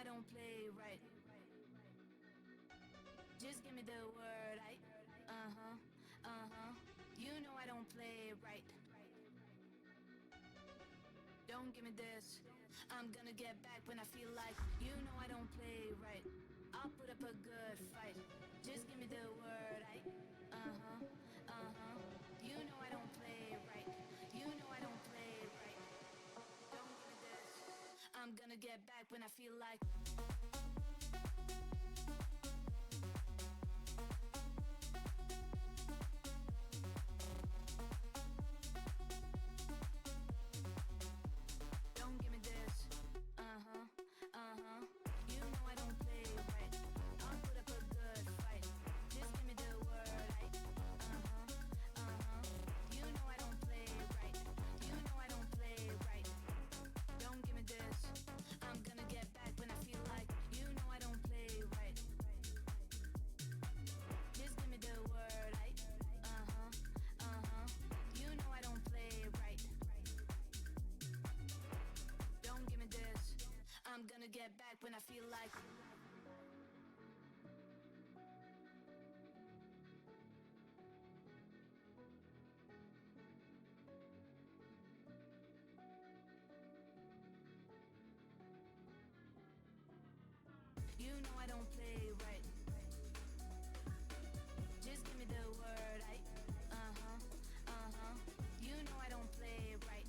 I don't play right. Just give me the word. You know I don't play right. Don't give me this. I'm gonna get back when I feel like. You know I don't play right. I'll put up a good fight. Just give me the word. You know I don't play right. You know I don't play right. Don't give me this. I'm gonna get back when I feel like. Don't give me this. You know I don't play right. I'll put up a good fight. Just give me the word. You know I don't play right. You know I don't play right. Don't give me this. I'm gonna get back when I feel like. You know I don't play right. Just give me the word. You know I don't play right. Don't give me this. I'm gonna get back when I feel like. You know I don't play right. Just give me the word. You know I don't play right.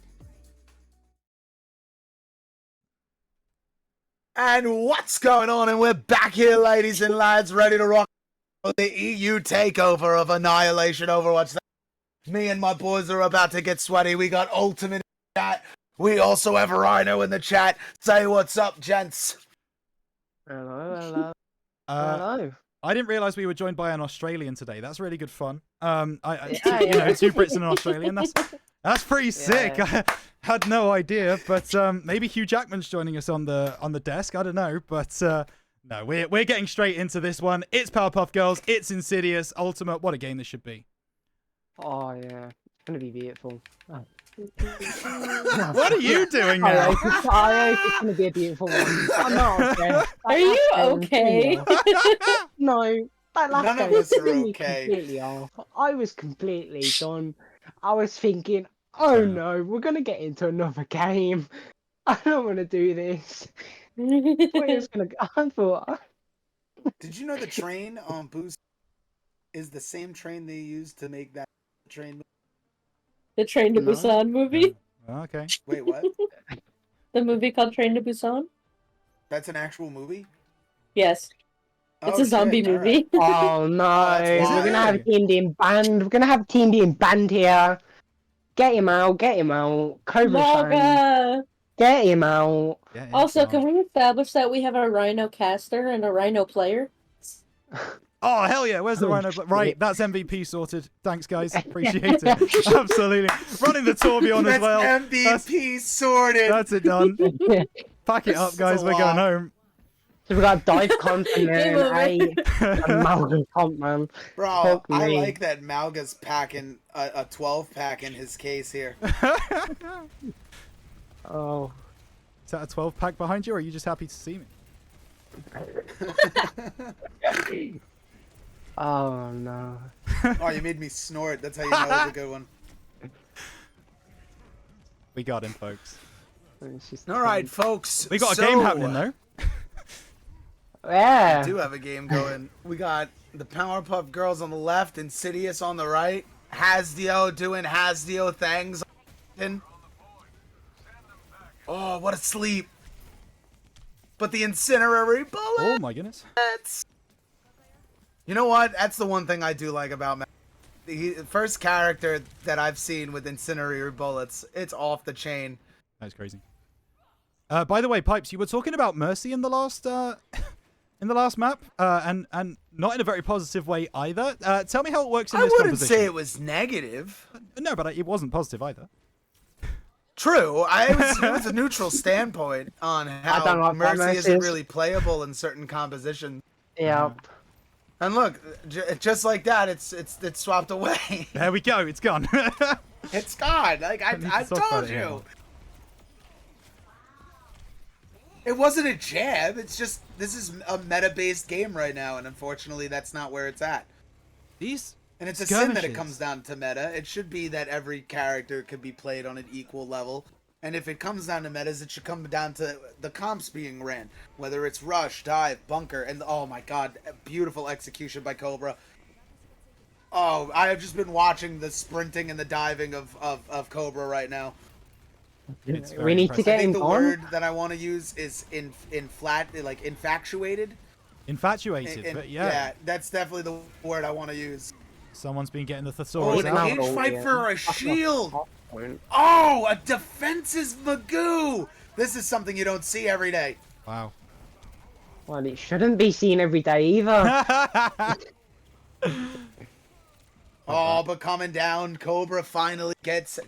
And what's going on? And we're back here, ladies and lads, ready to rock the EU takeover of Annihilation Overwatch. Me and my boys are about to get sweaty. We got Ultimate in the chat. We also have Rhino in the chat. Say what's up, gents. Hello. I didn't realize we were joined by an Australian today. That's really good fun. Yeah. You know, 2 Brits and an Australian. That's pretty sick. Yeah. I had no idea, but maybe Hugh Jackman's joining us on the desk. I don't know, but no, we're getting straight into this one. It's Powerpuff Girls. It's Insidious Ultimate. What a game this should be. Oh yeah, it's gonna be beautiful. Oh. What are you doing now? I hope it's gonna be a beautiful one. I'm not okay. Are you okay? No, that last None of game us are threw me okay. completely off. I was completely done. I was thinking, oh no, we're gonna get into another game. I don't want to do this. I thought. Did you know the train on Boost is the same train they used to make that train? The Train to No. Busan movie? Okay. Wait, what? The movie called Train to Busan? That's an actual movie? Yes. It's Oh, a zombie shit. All movie. Oh no, that's we're why. gonna have a team being banned. We're gonna have a team being banned here. Get him out, get him out. Cobra-san, Maga! get him out. Yeah, Also, go on. can we establish that we have a Rhino caster and a Rhino player? Oh, hell yeah. Where's the Oh, Rhino? shit. Right, that's MVP sorted. Thanks, guys. Appreciate it. Absolutely. Running the Tourbillon as well. MVP sorted. That's it done. Pack it up, guys. a We're going lot. home. So we got Dive Comp and Game then over. a Malcolm Comp, man. Bro, Fuck I me. like that Malga's packing a 12-pack in his case here. Oh. Is that a 12-pack behind you, or are you just happy to see me? Oh no. Oh, you made me snort. That's how you know it was a good one. We got him, folks. It's just All right, folks. We got a game happening, though. Yeah. We do have a game going. We got the Powerpuff Girls on the left, Insidious on the right. Hasdio doing Hasdio things. Oh, what a sleep. But the incendiary bullets. Oh, my goodness. You know what? That's the one thing I do like about Matt. The first character that I've seen with incendiary bullets. It's off the chain. That's crazy. By the way, Pipes, you were talking about Mercy in the last in the last map, and not in a very positive way either. Tell me how it works in this I wouldn't composition. say it was negative. No, but it wasn't positive either. True. It was a neutral standpoint on don't how know what Mercy Mercy isn't is. really playable in certain compositions. Yeah. And look, just like that, it's swapped away. There we go. It's gone. It's gone. Like I need to talk about told it you. here. It wasn't a jab. It's just this is a meta-based game right now, and unfortunately, that's not where it's at. These And it's a sin that it skirmishes. comes down to meta. It should be that every character could be played on an equal level. And if it comes down to metas, it should come down to the comps being ran. Whether it's rush, dive, bunker, and oh my god, beautiful execution by Cobra. Oh, I have just been watching the sprinting and the diving of Cobra right now. It's very We need to impressive. I get think him the on. word that I want to use is infatuated. Infatuated, but yeah. That's definitely the word I want to use. Someone's been getting the Oh, thesaurus an out. cage fight yeah. for a shield. Oh, a defense's Magoo. This is something you don't see every day. Wow. Well, it shouldn't be seen every day either. Oh, but coming down, Cobra finally gets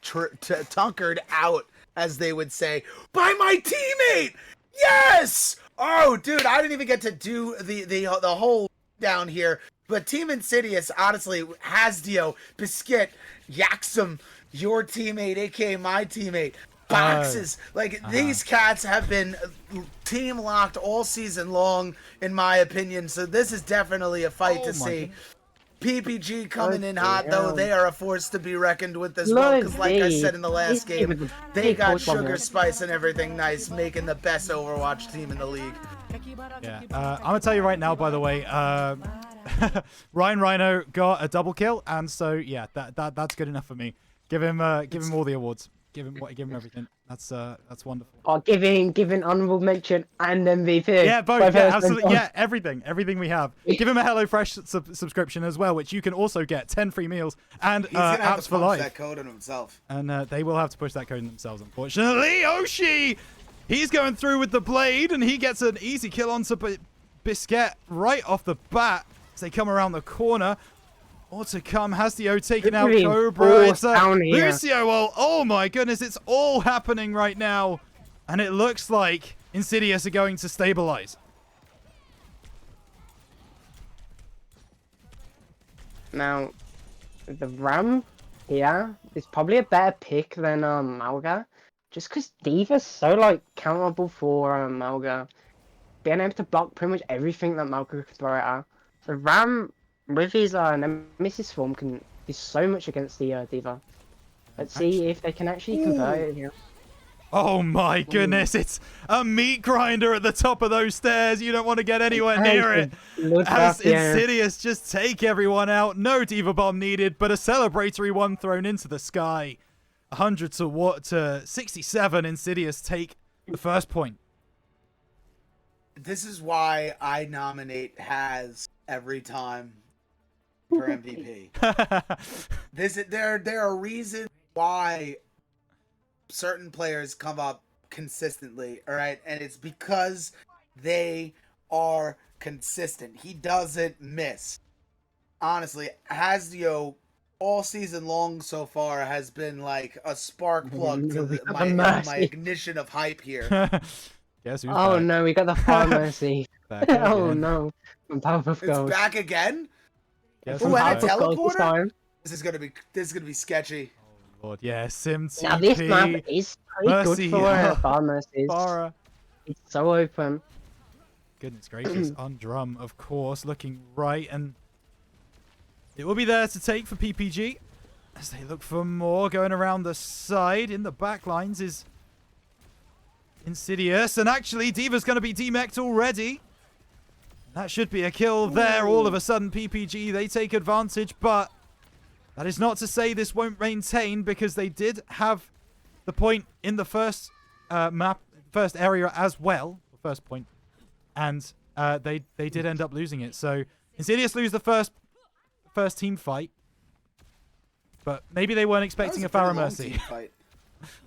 tunkered out, as they would say, by my teammate. Yes. Oh, dude, I didn't even get to do the whole down here. But Team Insidious, honestly, Hasdio, Biscuit, Yaxum, your teammate, aka my teammate, Boxes. These cats have been team locked all season long, in my opinion. So this is definitely a fight to see. PPG coming in hot, though. They are a force to be reckoned with as well. Because like I said in the last game, they got Sugar Spice and everything nice, making the best Overwatch team in the league. Yeah. I'm going to tell you right now, by the way, Ryan Rhino got a double kill. And so, yeah, that's good enough for me. Give him all the awards. Give him everything. That's wonderful. Or giving honorable mention and MVP. Yeah, both. Both Yeah, at the same absolutely. time. Yeah, everything we have. Give him a HelloFresh subscription as well, which you can also get 10 free meals and He's gonna have apps to for punch life. that code on himself. And they will have to push that code in themselves, unfortunately. Oshi! He's going through with the blade, and he gets an easy kill onto Biscuit right off the bat as they come around the corner. More to come. Hasdio taking out Really Cobra. It's down here. Lucio. Well, oh my goodness, it's all happening right now. And it looks like Insidious are going to stabilize. Now, the Ram here is probably a better pick than Malga. Just because Diva's so, counterable for Malga. Being able to block pretty much everything that Malga could throw at her. So Ram, with his Nemesis form, can do so much against the Diva. Let's see if they can actually convert it here. Oh my goodness, it's a meat grinder at the top of those stairs. You don't want to get anywhere near it. As Insidious just take everyone out. No Diva Bomb needed, but a celebratory one thrown into the sky. 100 to 67, Insidious take the first point. This is why I nominate Has every time for MVP. There are reasons why certain players come up consistently, all right? And it's because they are consistent. He doesn't miss. Honestly, Hasdio all season long so far has been like a spark plug to my ignition of hype here. Guess who's Oh back? no, we got the Fire Mercy. Back Oh again. no, from PowerPuff It's Girls. back again? Guess From who's Ooh, and a back? PowerPuff Girls this teleporter? time. This is gonna be sketchy. Lord, yeah, Sim TP. Now this map is pretty Mercy, good for Fire Mercies. Farah. It's so open. Goodness gracious, on drum, of course, looking right, and it will be there to take for PPG as they look for more. Going around the side in the back lines is Insidious, and actually Diva's going to be demeched already. That should be a kill there. All of a sudden, PPG, they take advantage, but that is not to say this won't maintain, because they did have the point in the first first area as well, first point, and they did end up losing it. So Insidious lose the first team fight, but maybe they weren't expecting a Farah Mercy. Fight.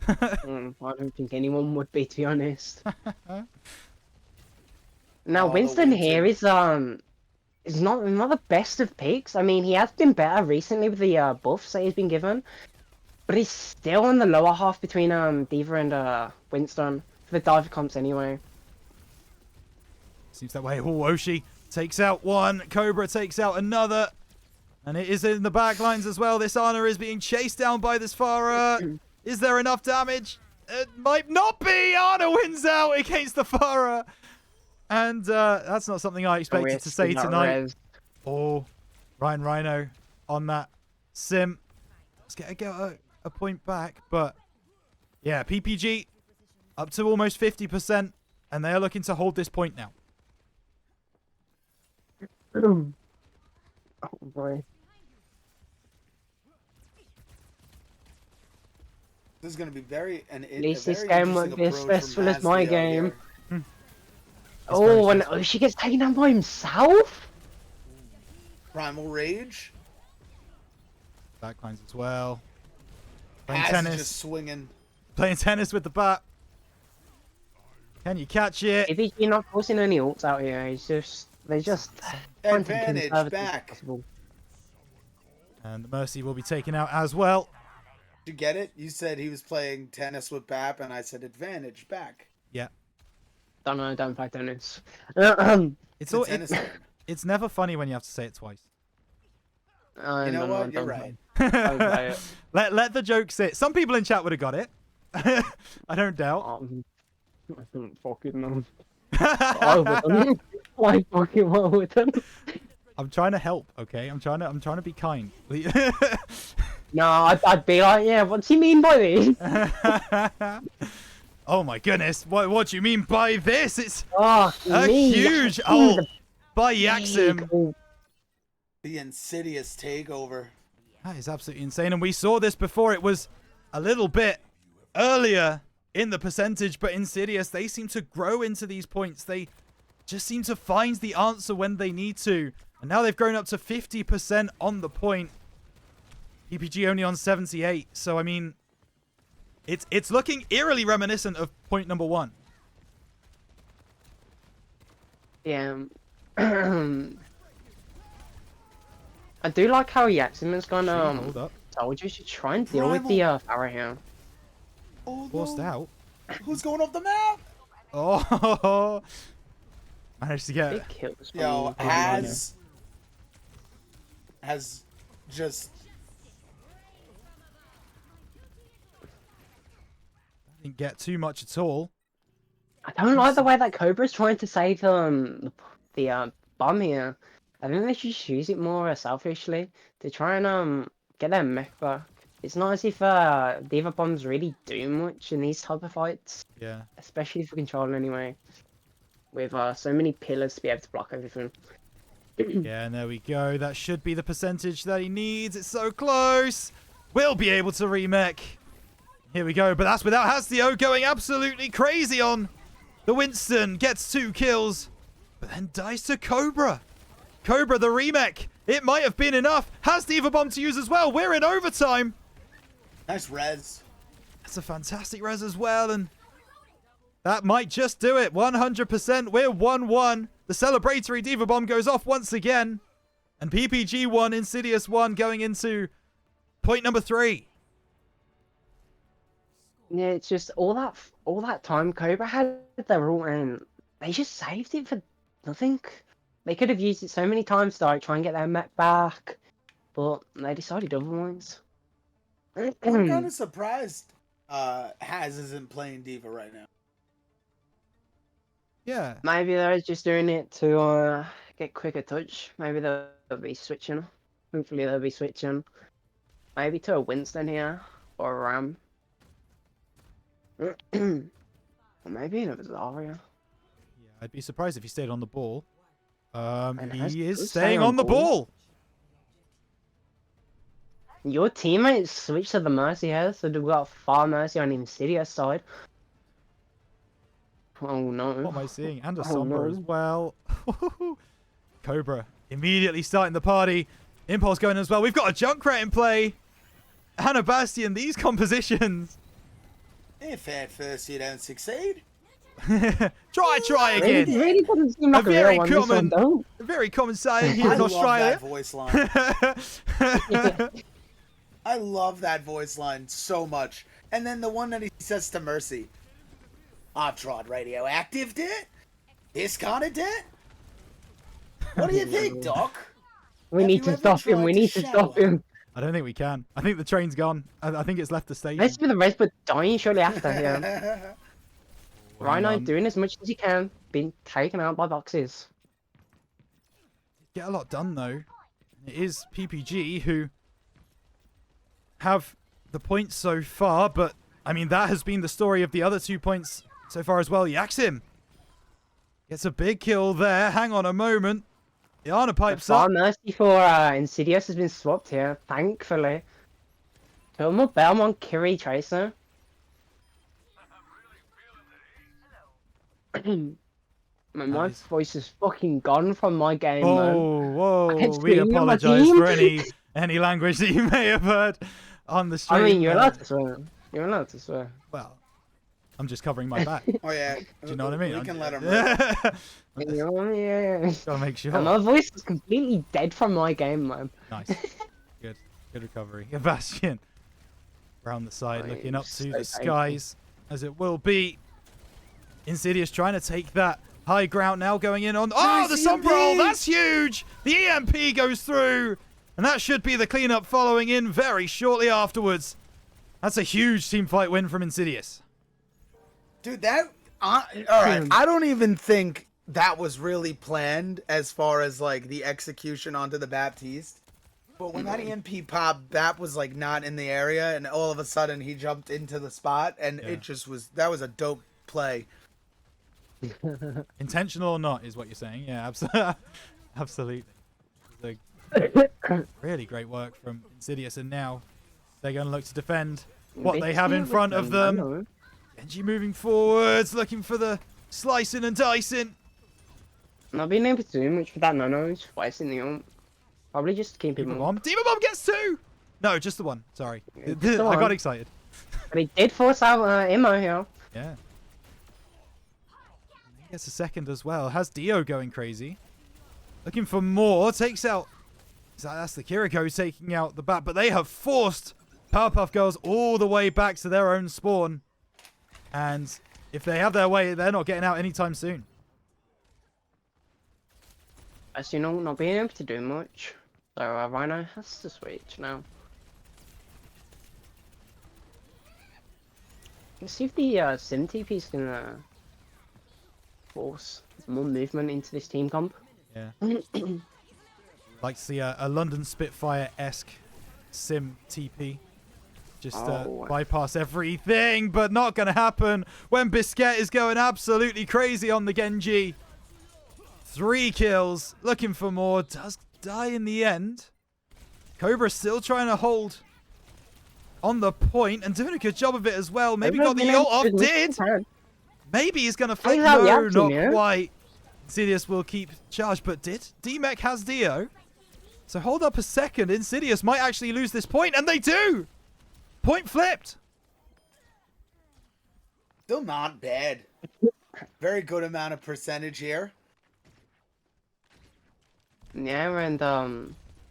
I don't think anyone would be, to be honest. Now Oh, Winston Winston. here is not the best of picks. I mean, he has been better recently with the buffs that he's been given, but he's still in the lower half between Diva and Winston for the dive comps anyway. Seems that way. Oh, Oshi takes out one. Cobra takes out another. And it is in the back lines as well. This Ana is being chased down by this Farah. Is there enough damage? It might not be. Ana wins out against the Farah. And that's not something I expected to say tonight. Oh, Ryan Rhino on that sim. Let's get a point back. But yeah, PPG up to almost 50%. And they are looking to hold this point now. Oh boy. This is going to be very... At least this game won't be as stressful as my game. Oh, she gets taken down by himself? Primal Rage. Backlines as well. Playing Has tennis. just swinging. Playing tennis with the bat. Can you catch it? If he's not forcing any ults out here, they're just trying to be Advantage conservative as back. possible. And the Mercy will be taken out as well. Did you get it? You said he was playing tennis with Bap, and I said advantage back. Yeah. Don't play tennis. It's never funny when you have to say it twice. You know what? You're right. let the joke sit. Some people in chat would have got it. I don't doubt. I don't fucking know. I wouldn't. I fucking wouldn't. I'm trying to help, okay? I'm trying to be kind. No, I'd be like, yeah, what's he mean by this? Oh my goodness. What do you mean by this? It's Oh, a huge ult by Yaxim. The Insidious takeover. That is absolutely insane. And we saw this before. It was a little bit earlier in the percentage, but Insidious, they seem to grow into these points. They just seem to find the answer when they need to. And now they've grown up to 50% on the point. PPG only on 78. So, I mean, it's looking eerily reminiscent of point number 1. Yeah. I do like how Yaxim has gone, Hold up. told you should try and deal with the Farah here. Oh, Forced no. out. Who's going off the map? Oh, managed to get Big kills. Yo, has just... didn't get too much at all. I don't like the way that Cobra's trying to save the bomb here. I think they should just use it more selfishly to try and get their mech back. It's not as if Diva bombs really do much in these type of fights, Yeah. especially for control anyway. With so many pillars to be able to block everything. Yeah, and there we go. That should be the percentage that he needs. It's so close. We'll be able to remech. Here we go. But that's without Hastio going absolutely crazy on the Winston. Gets 2 kills. But then dies to Cobra. Cobra, the remech. It might have been enough. Has Diva Bomb to use as well. We're in overtime. Nice res. That's a fantastic res as well. And that might just do it. 100%. We're 1-1. The celebratory Diva Bomb goes off once again. And PPG 1, Insidious 1 going into point number 3. Yeah, it's just all that time Cobra had their ult and they just saved it for nothing. They could have used it so many times to like, try and get their mech back, but they decided otherwise. I'm kind of surprised Haz isn't playing Diva right now. Yeah. Maybe they're just doing it to get quicker touch. Maybe they'll be switching. Hopefully they'll be switching. Maybe to a Winston here or a Ram. Or maybe another Zarya. Yeah, I'd be surprised if he stayed on the ball. Has He to is stay staying on on the ball. Your teammates switched to the Mercy here, so they've got far Mercy on Insidious side. Oh no. What am I seeing? And a Oh, Sombra no. as well. Cobra immediately starting the party. Impulse going as well. We've got a Junkrat in play. And a Bastion. These compositions. If at first you don't succeed. Try again. It really doesn't seem like A a very real one. This one common- don't. A very common saying here I in love Australia. that voice line. I love that voice line so much. And then the one that he says to Mercy. I've tried radioactive debt? This kind of debt? What do you think, Doc? We Have need you to ever stop him. tried We to need to stop shower? him. I don't think we can. I think the train's gone. I think it's left the station. Let's be the rest, but dying shortly after. Yeah. Hang Rhino on. doing as much as he can, being taken out by boxes. Get a lot done, though. It is PPG who have the points so far, but, I mean, that has been the story of the other 2 points so far as well. Yaxim gets a big kill there. Hang on a moment. Iana pipes Far up. mercy for Insidious has been swapped here, thankfully. Tomo, Belmont, Kiri, Tracer. My Nice. voice is fucking gone from my game, man. Oh, can't whoa. We scream at my apologize team. for any language that you may have heard on the stream. I mean, you're allowed to swear. You're allowed to swear. Well, I'm just covering my back. Do Oh yeah. you know what I mean? We can let him. Yeah. Yeah. Gotta make sure. And my voice is completely dead from my game, man. Nice. Good. Good recovery. Bastion round the side, I looking am up to so the thankful. skies, as it will be. Insidious trying to take that high ground now, going in on... Oh, Nice the Sombra! EMP! That's huge! The EMP goes through, and that should be the cleanup following in very shortly afterwards. That's a huge teamfight win from Insidious. Dude, that... all right, I don't even think that was really planned as far as, like, the execution onto the Baptiste. But when that EMP popped, Bap was, like, not in the area, and all of a sudden he jumped into the spot, and Yeah. it just was... That was a dope play. Intentional or not, is what you're saying. Yeah, absolutely. It's really great work from Insidious, and now they're going to look to defend what they have in front of them. Genji moving forwards, looking for the slicing and dicing. Not being able to do much with that Nano, he's wasting the ult. Probably just keep him Demon on. Bomb. Demon Bomb gets 2! No, just the one. Sorry. Yeah, just the I got one. excited. But he did force out Immo here. Yeah. He gets a second as well. Has Dio going crazy. Looking for more. Takes out... That's the Kiriko taking out the bat. But they have forced Powerpuff Girls all the way back to their own spawn. And if they have their way, they're not getting out anytime soon. As you know, not being able to do much. So Rhino has to switch now. Let's see if the Sim TP is gonna force more movement into this team comp. Yeah. Like to see a London Spitfire-esque Sim TP. Just bypass everything, but not going to happen when Biscuit is going absolutely crazy on the Genji. 3 kills, looking for more, does die in the end. Cobra still trying to hold on the point and doing a good job of it as well. Maybe got the ult off, did. Maybe he's going to flick. out No, Yaxim, not yeah? quite. Insidious will keep charge, but did. D-Mech has Dio. So hold up a second. Insidious might actually lose this point, and they do. Point flipped. Still not bad. Very good amount of percentage here. Yeah, and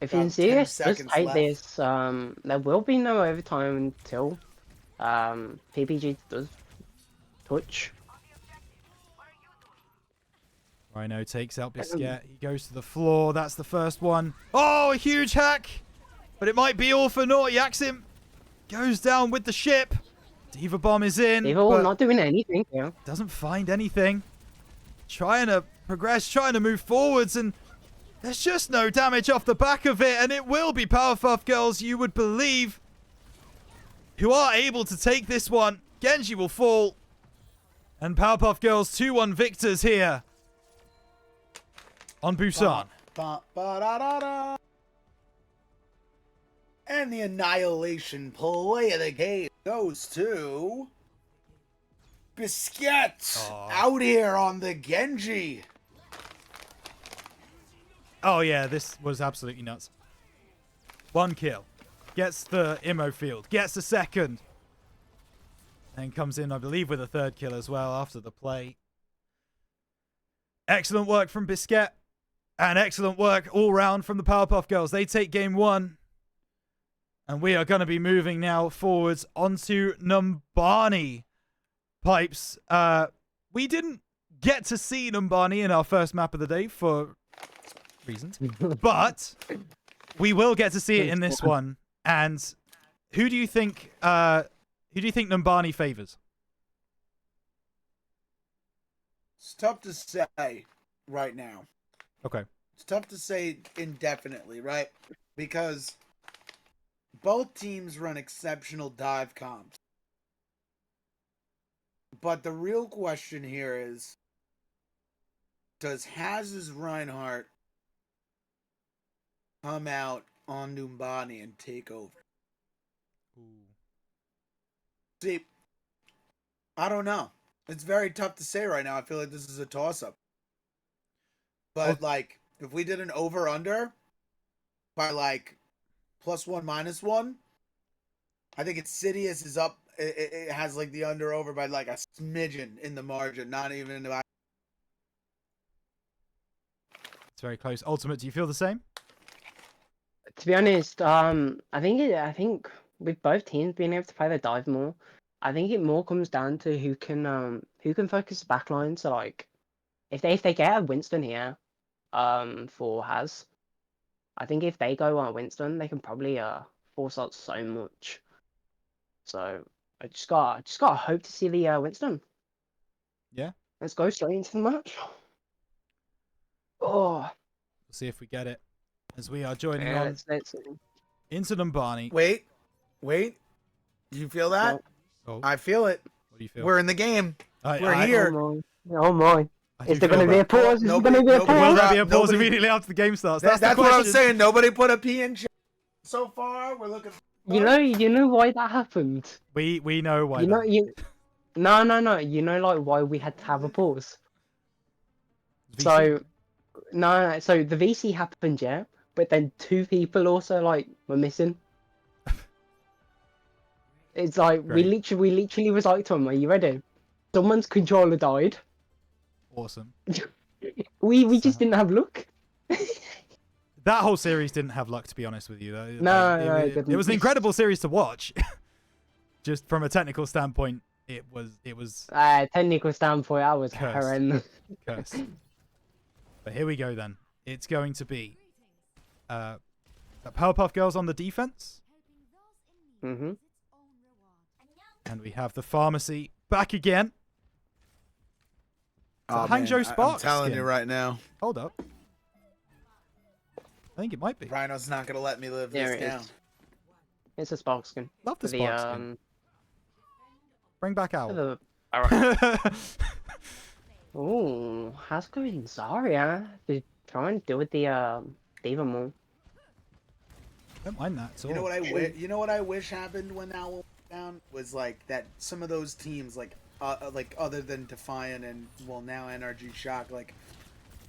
if About 10 Insidious does seconds take left. this, there will be no overtime until PPG does touch. Rhino takes out Biscuit. He goes to the floor. That's the first one. Oh, a huge hack. But it might be all for naught. Yaxim goes down with the ship. Diva Bomb is in. They're all but not doing anything, yeah. doesn't find anything. Trying to progress, trying to move forwards, and there's just no damage off the back of it. And it will be Powerpuff Girls, you would believe, who are able to take this one. Genji will fall. And Powerpuff Girls 2-1 victors here on Busan. Ba-da-da-da. And the annihilation play of the game goes to Biscuit out here on the Genji. Oh yeah, this was absolutely nuts. 1 kill. Gets the Immo field. Gets the second. And comes in, I believe, with a 3rd kill as well after the play. Excellent work from Biscuit. And excellent work all round from the Powerpuff Girls. They take game 1. And we are going to be moving now forwards onto Numbani. Pipes. We didn't get to see Numbani in our first map of the day for reasons. But we will get to see it in this one. And who do you think Numbani favors? It's tough to say right now. Okay. It's tough to say indefinitely, right? Because both teams run exceptional dive comps. But the real question here is, does Haz's Reinhardt come out on Numbani and take over? See, I don't know. It's very tough to say right now. I feel like this is a toss-up. But, like, if we did an over-under by, like, +1, -1, I think Insidious is up. It has, like, the under-over by, like, a smidgen in the margin. Not even in the... It's very close. Ultimate, do you feel the same? To be honest, I think with both teams being able to play the dive more, I think it more comes down to who can focus the backline. So like, if they get a Winston here, for Haz, I think if they go on Winston, they can probably force out so much. So I just got hope to see the Winston. Yeah. Let's go straight into the match. Oh, We'll see if we get it. As we are joining yeah, on let's into Numbani. Wait. Do you feel that? no. Oh, I feel it. what do you feel? We're in the game. We're Oh here. my. Oh my. I do Is there feel going to be a that. pause? Is there Nobody- going to be a nobody- Will pause? there be a pause Nobody- immediately after the game starts? That's the what I'm question. saying. Nobody put a P in chat so far. We're looking. You know why that happened? We know why. You know that. you. No. You know like why we had to have a pause. VC? So no. So the VC happened, yeah, but then two people also like were missing. It's like Great. we literally was like to him, "Are you ready?" Someone's controller died. Awesome. We just didn't have luck. That whole series didn't have luck, to be honest with you. Though. No, Like, it it was an didn't. incredible series to watch. Just from a technical standpoint, it was Technical standpoint, I was Cursed. horrendous. cursed. But here we go then. It's going to be Powerpuff Girls on the defense, Mhm. and we have the pharmacy back again. Oh, Hangzhou man, Sparks I'm telling skin. you right now, Hold up. I think it might be. Rhino's not gonna let me live There this it down. is. It's a spark skin. Love the For Spark skin. um, Bring back Owl. The alright. Ooh, how's going Zarya? To try and deal with the Diva more. Don't mind that at all. You know what I wish? You know what I wish happened when that went down was like that. Some of those teams, like other than Defiant and well now NRG Shock, like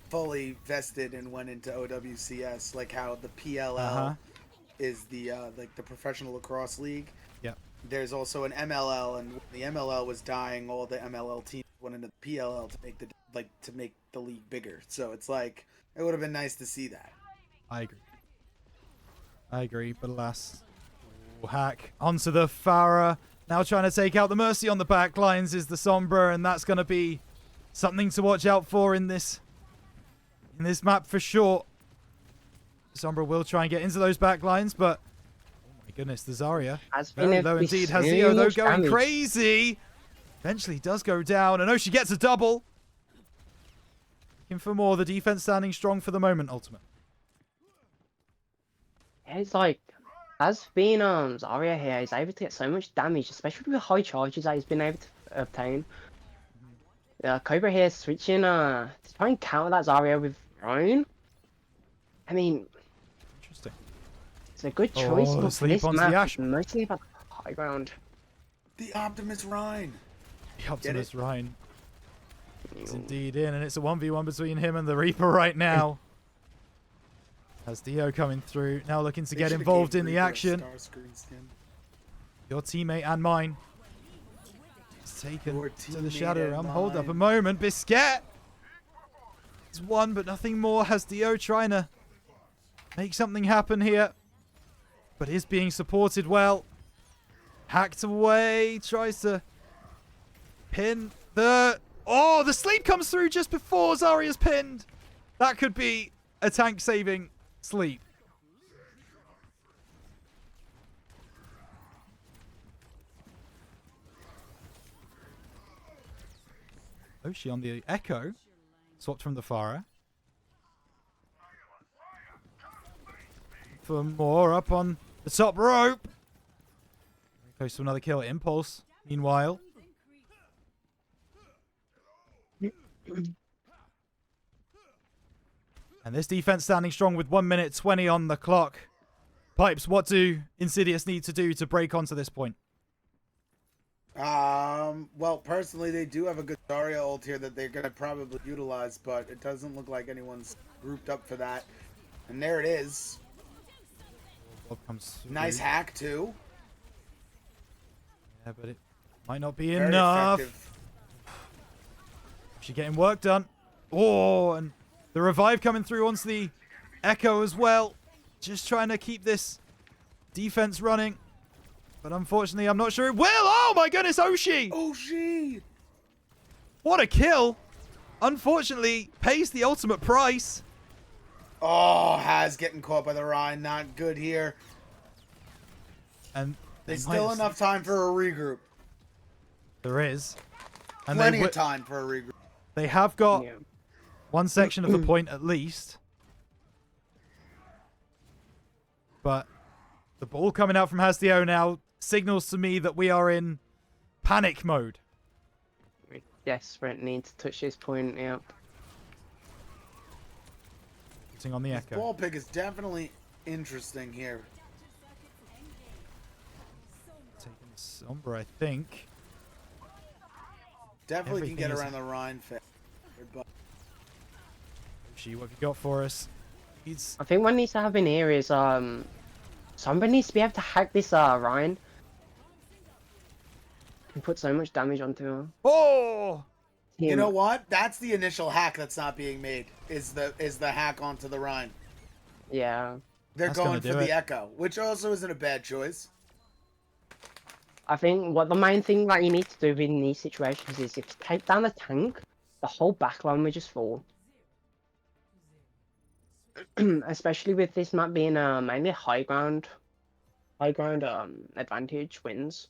fully vested and went into OWCS. Like how the PLL is the like the Professional Lacrosse League. Yep. There's also an MLL, and when the MLL was dying, all the MLL teams went into the PLL to make the league bigger. So it's like it would have been nice to see that. I agree, but alas. Ooh, hack onto the Farah. Now trying to take out the Mercy on the back lines is the Sombra, and that's going to be something to watch out for in this map for sure. Sombra will try and get into those back lines, but oh my goodness, the Zarya. Very low indeed. Hazio though going crazy. Eventually does go down, and oh, she gets a double. Looking for more. The defense standing strong for the moment, Ultimate. Yeah, it's like, as being Zarya here, he's able to get so much damage, especially with high charges that he's been able to obtain. Cobra here switching to try and counter that Zarya with Roan. I mean, Interesting. it's a good choice, Oh, but for sleep this onto the map, Ash. it's mostly about the high ground. The Optimus Rhine. The Optimus Rhine is indeed in, and it's a 1v1 between him and the Reaper right now. Has Dio coming through, now looking to get involved in the action. Your teammate and mine is taken to the Shadow Realm. Hold up a moment, Biscuit! It's one, but nothing more. Has Dio trying to make something happen here, but is being supported well. Hacked away, tries to pin the... Oh, the sleep comes through just before Zarya's pinned. That could be a tank saving sleep. Oshi on the Echo. Swapped from the Pharah. For more up on the top rope. Very close to another kill. Impulse. Meanwhile. And this defense standing strong with 1 minute 20 on the clock. Pipes, what do Insidious need to do to break onto this point? Well, personally, they do have a good Zarya ult here that they're going to probably utilize, but it doesn't look like anyone's grouped up for that. And there it is. Comes Nice through. hack, too. Yeah, but it might not be Very enough. effective. She's getting work done. Oh, and the revive coming through onto the Echo as well. Just trying to keep this defense running. But unfortunately, I'm not sure it will. Oh my goodness, Oshi! Oshi! What a kill! Unfortunately, pays the ultimate price. Oh, Has getting caught by the Rhine. Not good here. And There's still enough time for a regroup. There is. And Plenty of time for a regroup. They have got Yeah. one section of the point at least. But the ball coming out from Hasdio now signals to me that we are in panic mode. We desperate need to touch this point, yeah. Putting on the Echo. Ball pick is definitely interesting here. Taking Sombra, I think. Definitely Everything can get is- around the Rhine fit. But Oshi, what have you got for us? He's I think what needs to happen here is somebody needs to be able to hack this Ryan. Can put so much damage onto him. oh, you know what? That's the initial hack that's not being made. Is the hack onto the Rhine. Yeah. They're That's gonna going do for it. the Echo, which also isn't a bad choice. I think what the main thing that you need to do in these situations is if you take down the tank, the whole backline will just fall. Especially with this map being mainly high ground advantage wins.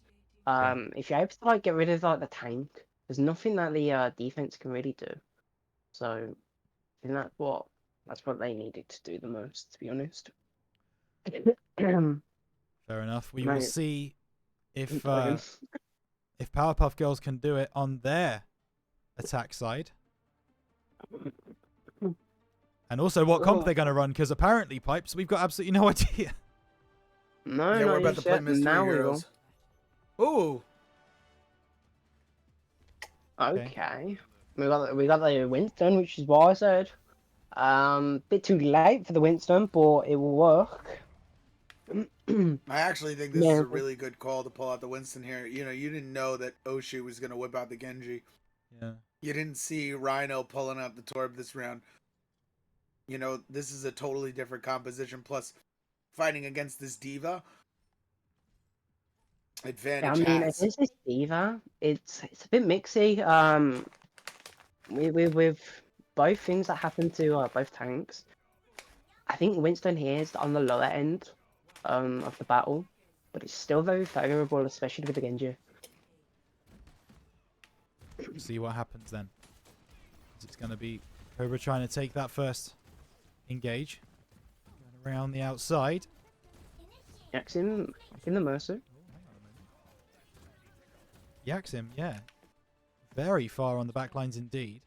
If you're able to like get rid of like the tank, there's nothing that the defense can really do. So I think that's what they needed to do the most, to be honest. fair enough. We will Mate. see if Brilliant. if Powerpuff Girls can do it on their attack side. And also what comp Oh. they're going to run, because apparently, Pipes, we've got absolutely no idea. No, Yeah, no, we're about to play Mystery now we will. Heroes. Ooh. Okay. We got the Winston, which is what I said. Bit too late for the Winston, but it will work. I actually think this is Yeah. a really good call to pull out the Winston here. You know, you didn't know that Oshi was going to whip out the Genji. Yeah. You didn't see Rhino pulling out the Torb this round. You know, this is a totally different composition. Plus, fighting against this diva, advantage I mean, has. against this diva, it's a bit mixy. With both things that happen to both tanks, I think Winston here is on the lower end of the battle, but it's still very favorable, especially with the Genji. See what happens then. It's going to be Cobra trying to take that first engage. Going around the outside. Yaxim in the Mercer. Yaxim, yeah. Very far on the back lines indeed.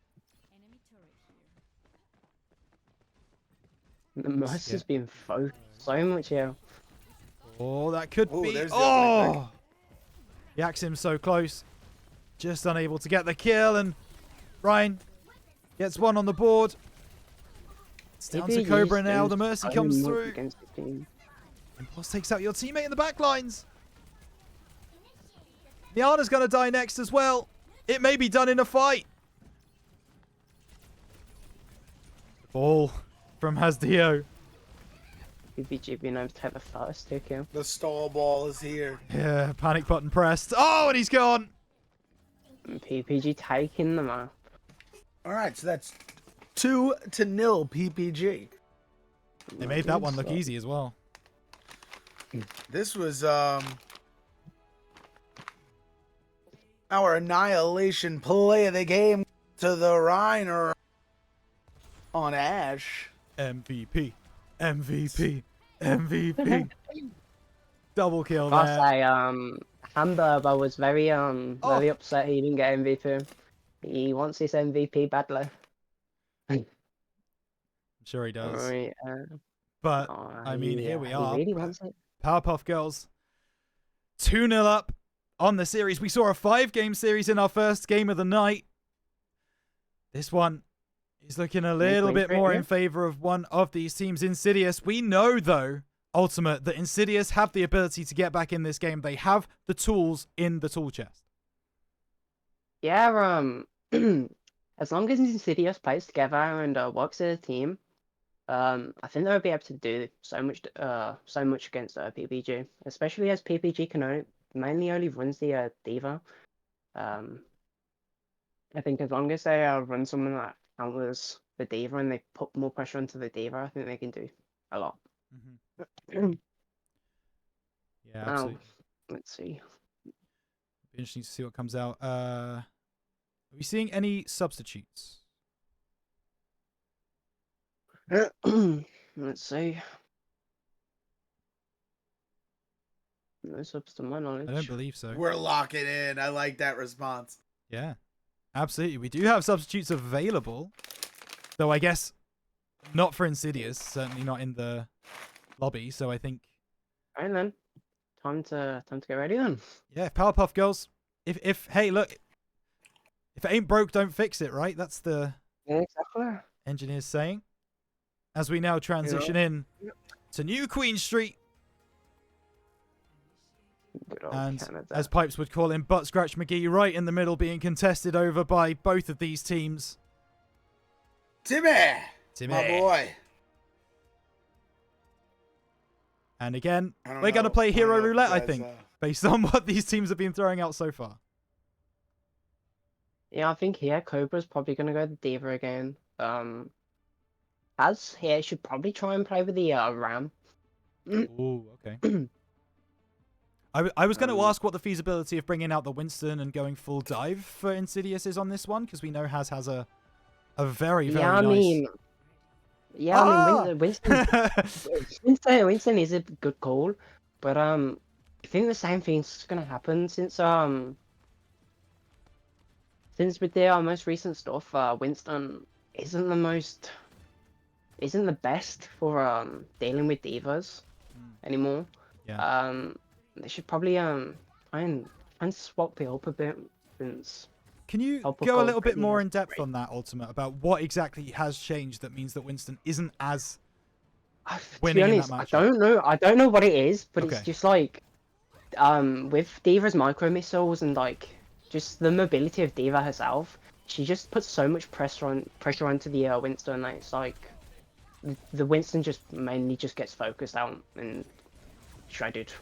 The Mercer's been focused so much here. Oh, that could Ooh, be. there's the opening Oh! Yaxim so close. Just unable to get the kill, and Ryan gets one on the board. It's down to Maybe Cobra he's now. been The Mercy so comes much through. against the team. Impulse takes out your teammate in the back lines. Miana's going to die next as well. It may be done in a fight. Ball from Hasdio. PPG being able to have a first take kill. The stall ball is here. Yeah, panic button pressed. Oh, and he's gone. And PPG taking the map. All right, so that's 2-0 PPG. They made that one look easy as well. This was our annihilation play of the game. to the Reiner on Ash. MVP. MVP. MVP. Double kill I there. say, Hamburger was very very upset he didn't get MVP. He wants his MVP badly. I'm sure he does. Right, But, I mean, here we he are. really wants it. Powerpuff Girls 2-0 up on the series. We saw a 5-game series in our first game of the night. This one is looking a little bit more in favor of one of these teams, Indsidious. We know, though, Ultimate, that Indsidious have the ability to get back in this game. They have the tools in the tool chest. Yeah, as long as Insidious plays together and works as a team, I think they'll be able to do so much against PPG, especially as PPG can mainly only runs the Diva. I think as long as they run someone that counters the Diva and they put more pressure onto the Diva, I think they can do a lot. Yeah, absolutely. Let's see. Be interesting to see what comes out. Are we seeing any substitutes? Let's see. No subs to my knowledge. I don't believe so. We're locking in. I like that response. Yeah, absolutely. We do have substitutes available, though I guess not for Indsidious, certainly not in the lobby. So I think. Alright then, time to get ready then. Yeah, Powerpuff Girls. If hey, look, if it ain't broke, don't fix it. Right? That's the Yeah, exactly. engineers saying. As we now transition in to New Queen Street. Good old And Canada. as Pipes would call him, Butt Scratch McGee, right in the middle, being contested over by both of these teams. Timmy! Timmy. My boy. And again, I don't we're going to know- play I don't Hero know if you Roulette, I guys, think, based on what these teams have been throwing out so far. Yeah, I think here Cobra's probably gonna go the Diva again. He should probably try and play with the Ram. Ooh, okay. I was going to ask what the feasibility of bringing out the Winston and going full dive for Insidious is on this one, because we know has a very, very Yeah, I nice... mean, Winston is a good call, but I think the same thing's gonna happen since with their most recent stuff, Winston isn't the best for dealing with divas anymore. Yeah. They should probably try and swap it up a bit since. Can you Powerpuff go a Girls little bit pretty more much in depth great. on that, Ultimate, about what exactly has changed that means that Winston isn't as To winning be in honest, that I matchup? don't know. I don't know what it is, but Okay. it's just like with Diva's micro missiles and like just the mobility of Diva herself. She just puts so much pressure onto the Winston that it's like the Winston just mainly just gets focused out and shredded.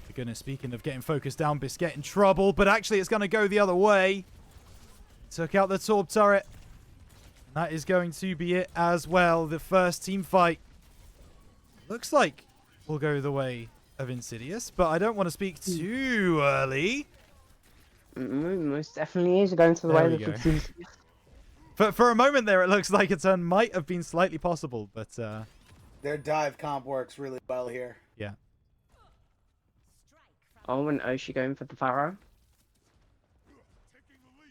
For goodness, speaking of getting focused down, Biscuit in trouble, but actually it's going to go the other way. Took out the Torb turret. And that is going to be it as well. The first team fight looks like will go the way of Indsidious, but I don't want to speak too early. Most definitely is going to the There way we that go. it seems. For a moment there, it looks like a turn might have been slightly possible, but Their dive comp works really well here. yeah. Oh, and Oshi going for the Pharaoh.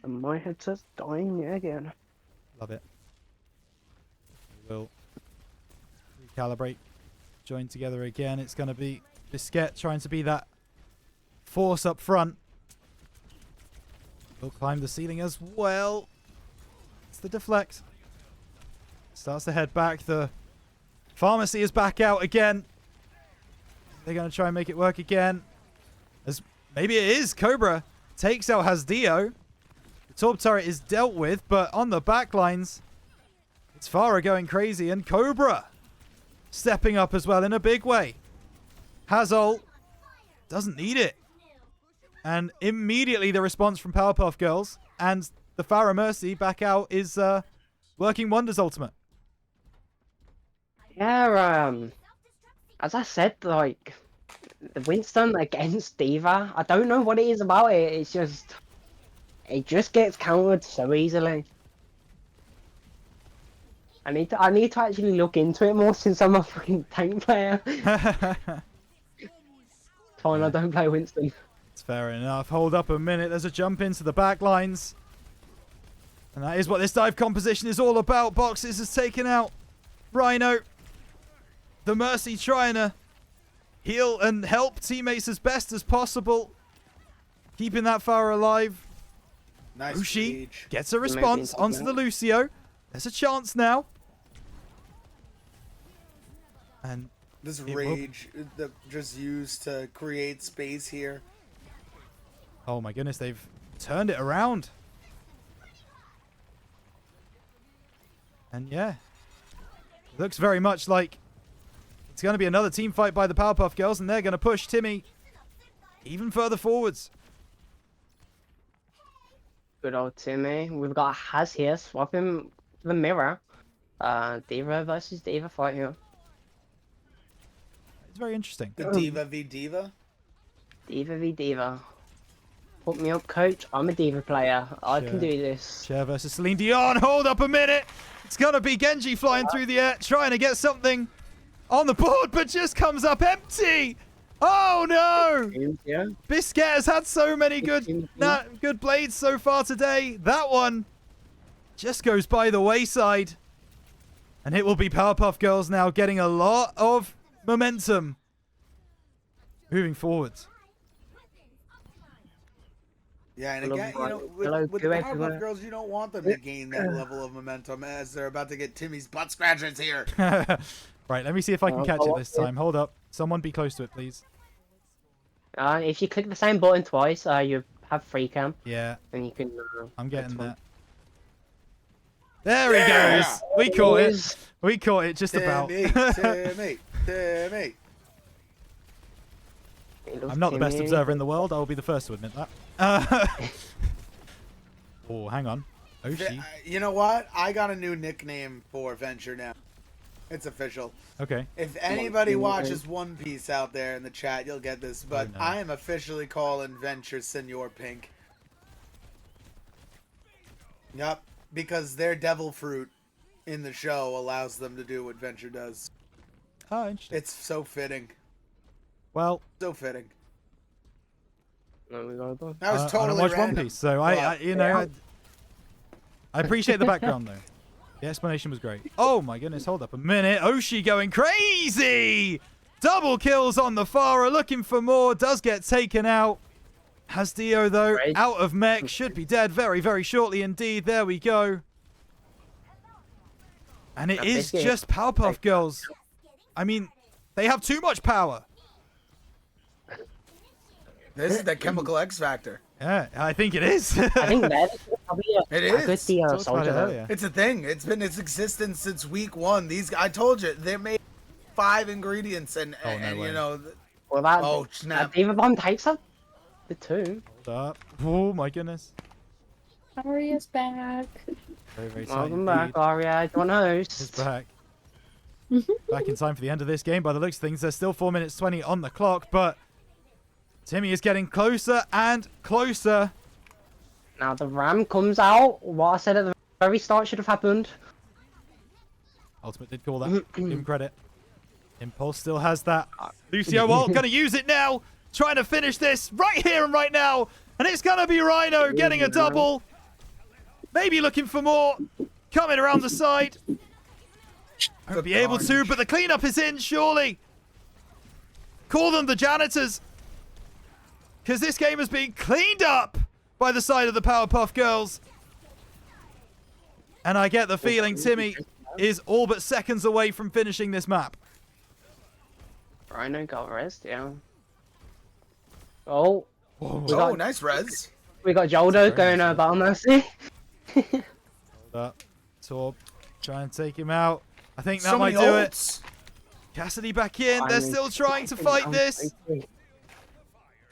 And my headset's dying yet again. Love it. We'll recalibrate. Join together again. It's going to be Biscuit trying to be that force up front. We'll climb the ceiling as well. It's the deflect. Starts to head back. The pharmacy is back out again. They're going to try and make it work again. As maybe it is. Cobra takes out Hasdio. The Torb turret is dealt with, but on the back lines, it's Farah going crazy, and Cobra stepping up as well in a big way. Hazol doesn't need it. And immediately the response from Powerpuff Girls and the Farah Mercy back out is working wonders, Ultimate. Yeah, as I said, like the Winston against Diva, I don't know what it is about it. It just gets countered so easily. I need to actually look into it more since I'm a fucking tank player. Fine, I don't play Winston. It's fair enough. Hold up a minute. There's a jump into the back lines. And that is what this dive composition is all about. Boxes has taken out Rhino. The Mercy trying to heal and help teammates as best as possible. Keeping that fire alive. Nice Ushi reach. gets a response onto the Lucio. There's a chance now. And This it will- rage that just used to create space here. oh my goodness, they've turned it around. And yeah, looks very much like it's going to be another team fight by the Powerpuff Girls, and they're going to push Timmy even further forwards. Good old Timmy. We've got Haz here swapping the mirror. Diva versus Diva fight here. It's very interesting. The Diva v Diva. Diva v Diva. Put me up, coach. I'm a Diva player. I can do this. Cher versus Celine Dion. Hold up a minute. It's going to be Genji flying through the air, trying to get something on the board, but just comes up empty. Oh no! Yeah. Biscuit has had so many good blades so far today. That one just goes by the wayside. And it will be Powerpuff Girls now getting a lot of momentum moving forwards. Yeah, and again, you know, with the Powerpuff Girls, you don't want them to gain that level of momentum as they're about to get Timmy's butt scratchers here. Right, let me see if I can catch it this time. Hold up. Someone be close to it, please. If you click the same button twice, you have free cam. Yeah, And you can. I'm getting that. There he goes. We caught it. We caught it just about. Timmy. I'm not the best observer in the world. I will be the first to admit that. Oh, hang on. Oshi. You know what? I got a new nickname for Venture now. It's official. Okay. If anybody watches One Piece out there in the chat, you'll get this. But no. I am officially calling Venture Senor Pink. Yup. Because their devil fruit in the show allows them to do what Venture does. Oh, interesting. It's so fitting. Well, So fitting. No, we got it. That was I totally don't watch random. One Piece, so I appreciate the background though. The explanation was great. Oh my goodness, hold up a minute. Oshi going crazy! Double kills on the Farah, looking for more, does get taken out. Has Dio though, out of mech, should be dead very, very shortly indeed. There we go. And it is just Powerpuff Girls. I mean, they have too much power. This is the chemical X factor. Yeah, I think it is. I think that's probably It a good is. Dio Talked about it soldier. earlier. It's a thing. It's been its existence since week one. I told you, they made 5 ingredients and way. you know. Well, that Oh, snap. Diva Bomb takes up the 2. Hold up. Oh my goodness. Aria's back. Very, very tight Welcome back, indeed. Aria. Do you want to Is host? back. Back in time for the end of this game. By the looks of things, there's still 4 minutes 20 on the clock, but Timmy is getting closer and closer. Now the Ram comes out. What I said at the very start should have happened. Ultimate did call that. Give him credit. Impulse still has that. Lucio ult, gonna use it now. Trying to finish this right here and right now. And it's gonna be Rhino getting a double. Maybe looking for more. Coming around the side. Won't be able to, but the cleanup is in, surely. Call them the janitors. Because this game has been cleaned up by the side of the Powerpuff Girls. And I get the feeling Timmy is all but seconds away from finishing this map. Rhino got rest, yeah. Oh, Oh, nice res. we got Joldo going Battle Mercy. Hold up. Torb, try and take him out. I think that So might many do ults. it. Cassidy back in. They're still trying to fight this.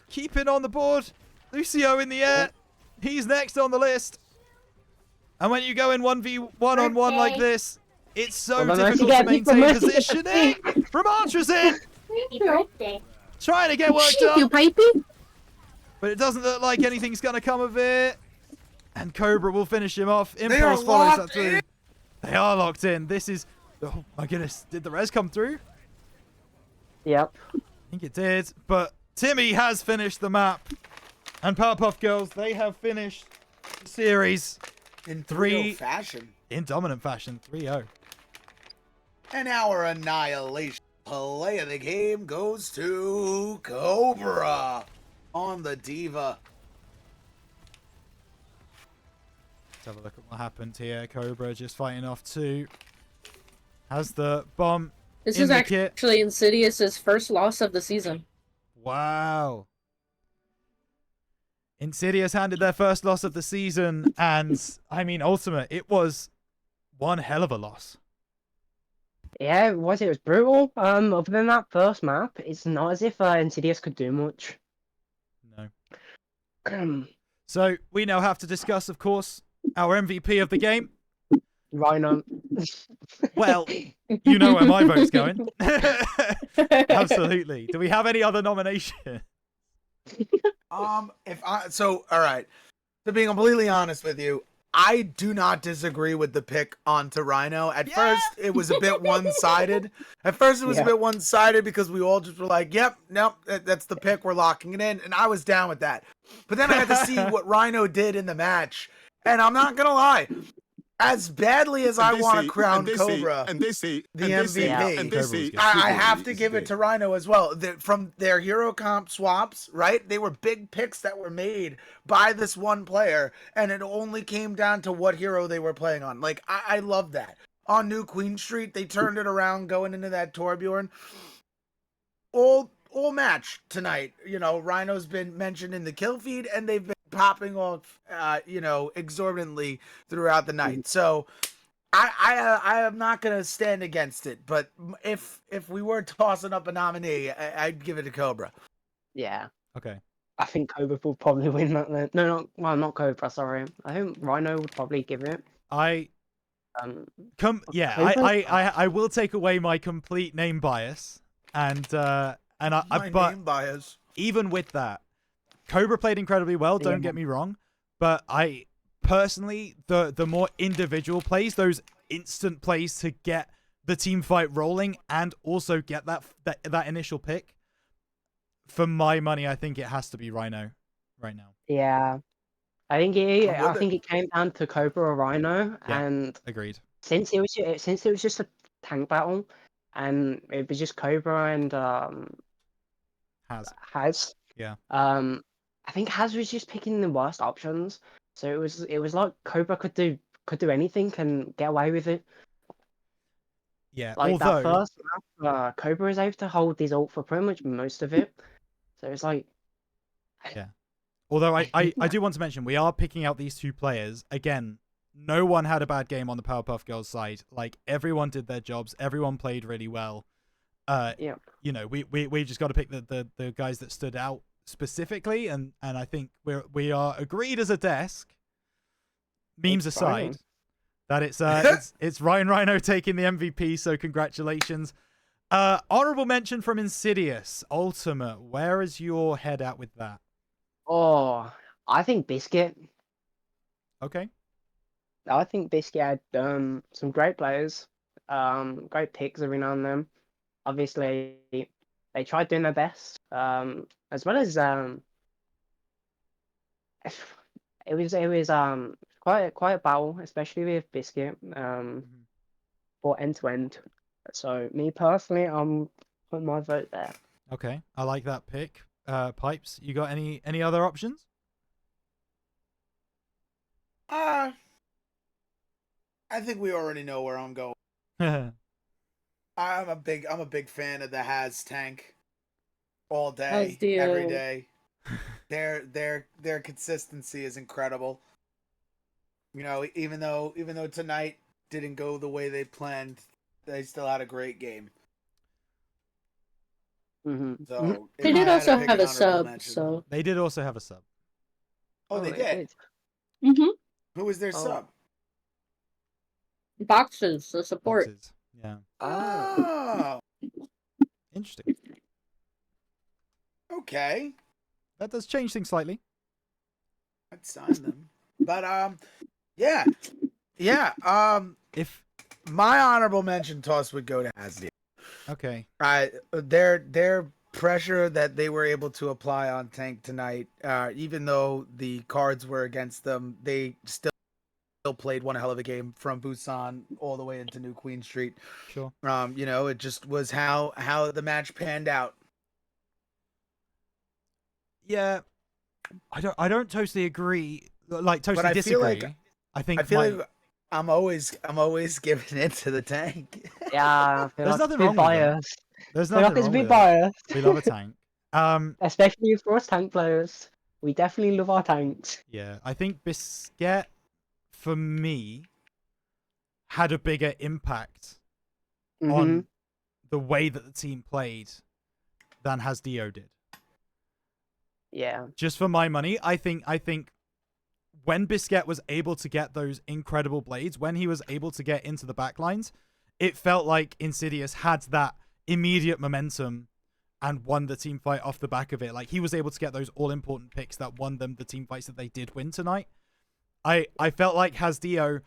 Keeping on the board. Lucio in the air. He's next on the list. And when you go in 1v1-on-1 like this, it's so difficult to maintain positioning. Ramantra's in. Happy birthday. Trying to get work You done. pipey? But it doesn't look like anything's going to come of it. And Cobra will finish him off. They are Impulse follows that locked through. in. They are locked in. This is... Oh, my goodness. Did the res come through? Yep. I think it did. But Timmy has finished the map. And Powerpuff Girls, they have finished the series In 3 fashion. in dominant fashion. 3-0. And our annihilation play of the game goes to Cobra on the Diva. Let's have a look at what happened here. Cobra just fighting off 2. Has the bomb This in is the kit. actually Insidious's first loss of the season. Wow. Insidious handed their first loss of the season, and I mean, Ultimate, it was one hell of a loss. Yeah, it was brutal. Other than that first map, it's not as if Insidious could do much. No. So we now have to discuss, of course, our MVP of the game. Rhino. Well, you know where my vote's going. Absolutely. Do we have any other nomination? All right. To be completely honest with you, I do not disagree with the pick onto Rhino. At first, it was a bit one-sided. A bit one-sided because we all just were like, yep, nope, that's the pick. We're locking it in. And I was down with that. But then I had to see what Rhino did in the match. And I'm not going to lie. As badly as I want to crown Cobra the MVP, I have to give it to Rhino as well. From their hero comp swaps, right? They were big picks that were made by this one player, and it only came down to what hero they were playing on. Like, I love that. On New Queen Street, they turned it around going into that Torbjorn. All match tonight. You know, Rhino's been mentioned in the kill feed, and they've been popping off, exorbitantly throughout the night. So I am not gonna stand against it. But if we were tossing up a nominee, I'd give it to Cobra. Yeah. Okay. I think Cobra will probably win that then. No, not Cobra, sorry. I think Rhino would probably give it. I will take away my complete name bias and name bias. Even with that, Cobra played incredibly well, don't get me wrong, but I personally, the more individual plays, those instant plays to get the team fight rolling and also get that initial pick, for my money, I think it has to be Rhino right now. Yeah. I think it came down to Cobra or Rhino, Yeah, and agreed. Since it was just a tank battle, and it was just Cobra and Haz. Yeah. I think Haz was just picking the worst options. So it was like Cobra could do anything and get away with it. Yeah. Like although that first map, Cobra is able to hold his ult for pretty much most of it. So it's like, yeah. Although I do want to mention, we are picking out these 2 players again. No one had a bad game on the Powerpuff Girls side. Like, everyone did their jobs. Everyone played really well. yeah. You know, we just got to pick the guys that stood out specifically, and I think we are agreed as a desk, memes It's aside, that it's Ryan Rhino taking the MVP. So congratulations. Honorable mention from Insidious Ultimate. Where is your head at with that? Oh, I think Biscuit. Okay. I think Biscuit had some great players, great picks every now and then. Obviously, they tried doing their best, as well as it was quite a battle, especially with Biscuit, for end to end. So me personally, I'm putting my vote there. Okay, I like that pick. Pipes, you got any other options? I think we already know where I'm going. I'm a big fan of the Haz tank. All day, every day. Their consistency is incredible. You know, even though tonight didn't go the way they planned, they still had a great game. Mm-hmm. So they did also have a sub. So they did also have a sub. Oh, they did. Mm-hmm. Who was their sub? Boxes, the support. Boxes. Yeah. Oh. Interesting. Okay. That does change things slightly. I'd sign them. But yeah. My honorable mention toss would go to Asdi. Okay. Their pressure that they were able to apply on Tank tonight, even though the cards were against them, they still played one hell of a game from Busan all the way into New Queen Street. Sure. It just was how the match panned out. Yeah. I don't totally agree. Like totally But I feel disagree. like I think like I'm always giving it to the Tank. Yeah, I feel There's like nothing it's a bit wrong with that. biased. there's I feel nothing like it's a wrong bit with it. biased. We love a Tank. Especially for us tank players. We definitely love our tanks. Yeah, I think Biscuit, for me, had a bigger impact on the way that the team played than Hasdio did. Yeah. Just for my money, I think when Biscuit was able to get those incredible blades, when he was able to get into the backlines, it felt like Indsidious had that immediate momentum and won the team fight off the back of it. Like, he was able to get those all-important picks that won them the team fights that they did win tonight. I felt like Hasdio,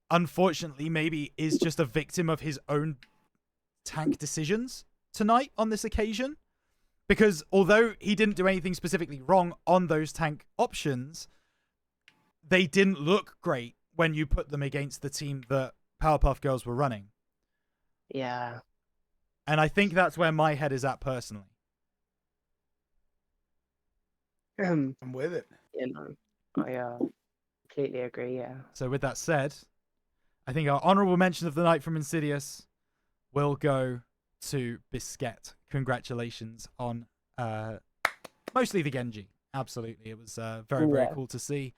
unfortunately, maybe is just a victim of his own tank decisions tonight on this occasion. Because although he didn't do anything specifically wrong on those tank options, they didn't look great when you put them against the team that Powerpuff Girls were running. Yeah. And I think that's where my head is at personally. I'm with it. You know, I completely agree. Yeah. So with that said, I think our honorable mention of the night from Insidious will go to Biscuit. Congratulations on mostly the Genji. Absolutely. It was very, very cool to see.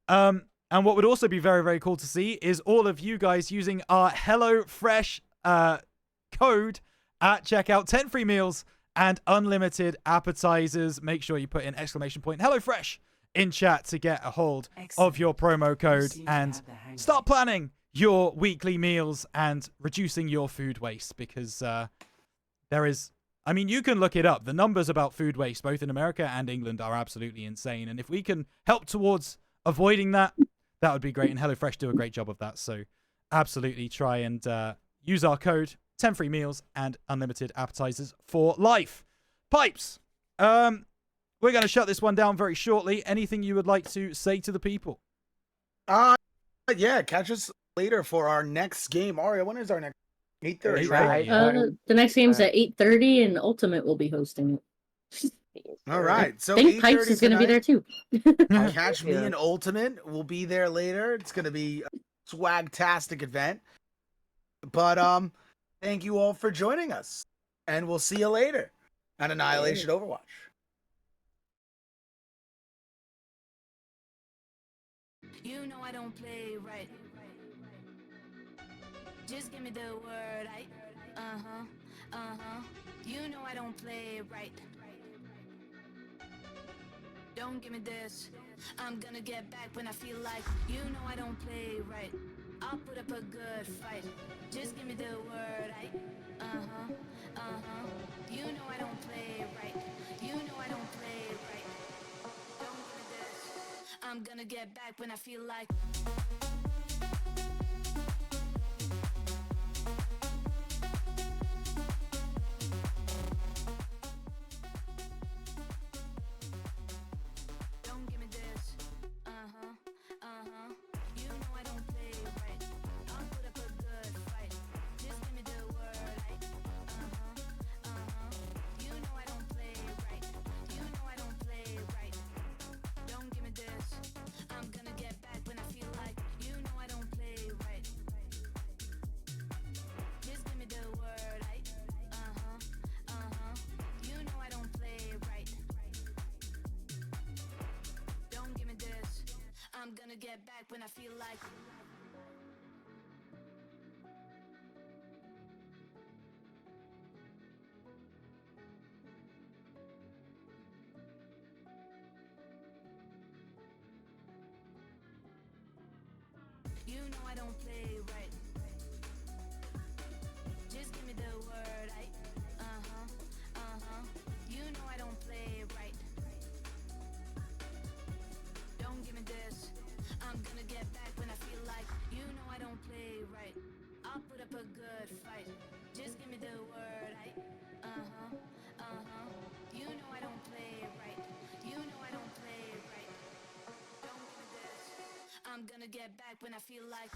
And what would also be very, very cool to see is all of you guys using our HelloFresh code at checkout. 10 free meals and unlimited appetizers. Make sure you put in exclamation point HelloFresh in chat to get a hold of your promo code and start planning your weekly meals and reducing your food waste, because there is, I mean, you can look it up. The numbers about food waste, both in America and England, are absolutely insane. And if we can help towards avoiding that, that would be great. And HelloFresh do a great job of that. So absolutely try and use our code, 10 free meals and unlimited appetizers for life. Pipes, we're going to shut this one down very shortly. Anything you would like to say to the people? Yeah, catch us later for our next game. Aria, when is our next? 8:30, 8:30, right? yeah. The next game's at 8:30, and Ultimate will be hosting it. All right. So I think Pipes 8:30 is going to be there too. Catch me in Ultimate. We'll be there later. It's going to be a swag-tastic event. But thank you all for joining us. And we'll see you later at Annihilation Overwatch. You know I don't play right. Just give me the word, You know I don't play right. Don't give me this. I'm gonna get back when I feel like. You know I don't play right. I'll put up a good fight. Just give me the word, You know I don't play right. You know I don't play right. Don't give me this. I'm gonna get back when I feel like. Don't give me this. You know I don't play right. I'll put up a good fight. Just give me the word, You know I don't play right. You know I don't play right. Don't give me this. I'm gonna get back when I feel like. You know I don't play right. Just give me the word, You know I don't play right. Don't give me this. I'm gonna get back when I feel like. You know I don't play right. Just give me the word, You know I don't play right. Don't give me this. I'm gonna get back when I feel like. I'm gonna get back when I feel like